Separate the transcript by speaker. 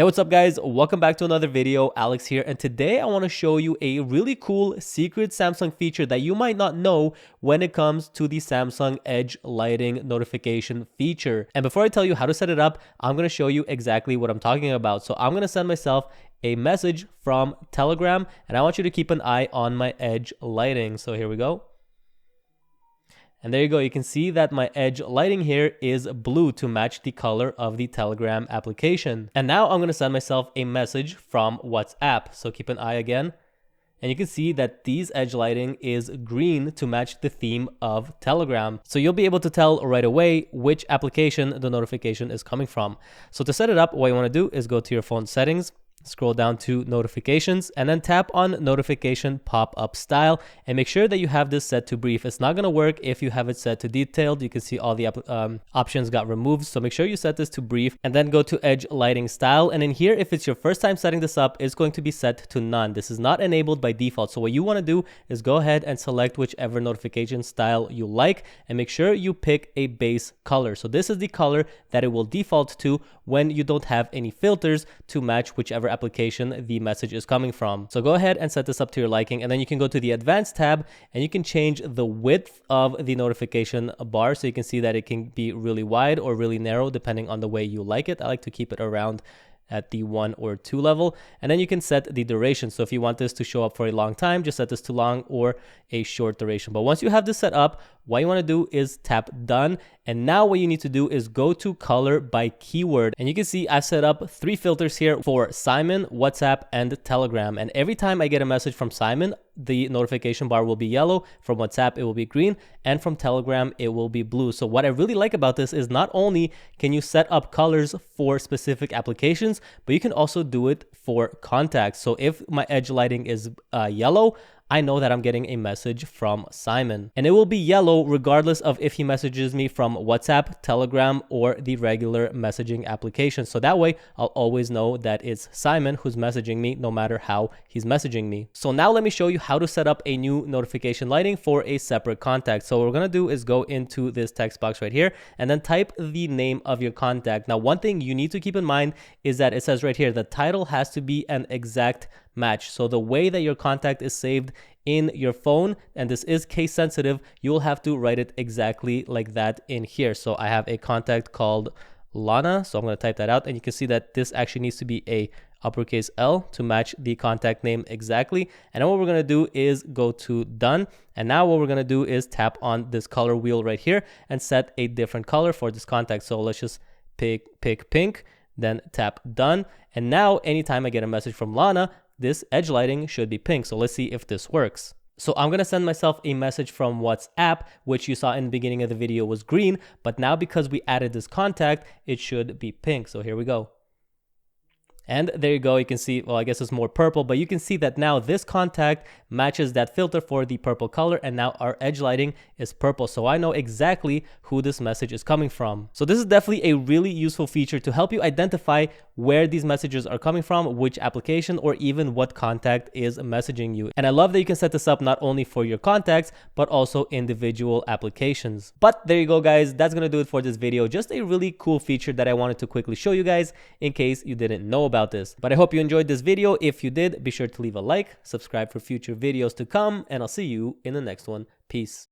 Speaker 1: Hey, what's up guys? Welcome back to another video. Alex here, and today I want to show you a really cool secret Samsung feature that you might not know when it comes to the Samsung Edge lighting notification feature. And before I tell you how to set it up, I'm going to show you exactly what I'm talking about. So I'm going to send myself a message from Telegram, and I want you to keep an eye on my Edge lighting. So here we go. And there you go. You can see that my Edge lighting here is blue to match the color of the Telegram application. And now I'm going to send myself a message from WhatsApp. So keep an eye again. And you can see that these Edge lighting is green to match the theme of Telegram. So you'll be able to tell right away which application the notification is coming from. So to set it up, what you want to do is go to your phone settings, scroll down to notifications, and then tap on notification pop-up style, and make sure that you have this set to brief. It's not going to work if you have it set to detailed. You can see all the options got removed, so make sure you set this to brief, and then go to Edge lighting style. And in here, if it's your first time setting this up, it's going to be set to none. This is not enabled by default. So what you want to do is go ahead and select whichever notification style you like, and make sure you pick a base color. So this is the color that it will default to when you don't have any filters to match whichever application the message is coming from. So go ahead and set this up to your liking, and then you can go to the advanced tab and you can change the width of the notification bar. So you can see that it can be really wide or really narrow depending on the way you like it. I like to keep it around at the 1 or 2 level, and then you can set the duration. So if you want this to show up for a long time, just set this to long or a short duration. But once you have this set up, what you want to do is tap done. And now what you need to do is go to color by keyword. And you can see I've set up 3 filters here for Simon, WhatsApp, and Telegram. And every time I get a message from Simon, the notification bar will be yellow. From WhatsApp, it will be green. And from Telegram, it will be blue. So what I really like about this is not only can you set up colors for specific applications, but you can also do it for contacts. So if my Edge lighting is yellow, I know that I'm getting a message from Simon, and it will be yellow regardless of if he messages me from WhatsApp, Telegram, or the regular messaging application. So that way I'll always know that it's Simon who's messaging me no matter how he's messaging me. So now let me show you how to set up a new notification lighting for a separate contact. So what we're going to do is go into this text box right here and then type the name of your contact. Now, one thing you need to keep in mind is that it says right here, the title has to be an exact match. So the way that your contact is saved in your phone, and this is case sensitive, you will have to write it exactly like that in here. So I have a contact called Lana, so I'm going to type that out, and you can see that this actually needs to be a uppercase L to match the contact name exactly. And then what we're going to do is go to done, and now what we're going to do is tap on this color wheel right here and set a different color for this contact. So let's just pick pink, then tap done, and now anytime I get a message from Lana, this Edge lighting should be pink. So let's see if this works. So I'm going to send myself a message from WhatsApp, which you saw in the beginning of the video was green, but now because we added this contact, it should be pink. So here we go. And there you go. You can see, well, I guess it's more purple, but you can see that now this contact matches that filter for the purple color, and now our Edge lighting is purple. So I know exactly who this message is coming from. So this is definitely a really useful feature to help you identify where these messages are coming from, which application, or even what contact is messaging you. And I love that you can set this up not only for your contacts, but also individual applications. But there you go, guys. That's going to do it for this video. Just a really cool feature that I wanted to quickly show you guys in case you didn't know about this. But I hope you enjoyed this video. If you did, be sure to leave a like, subscribe for future videos to come, and I'll see you in the next one. Peace.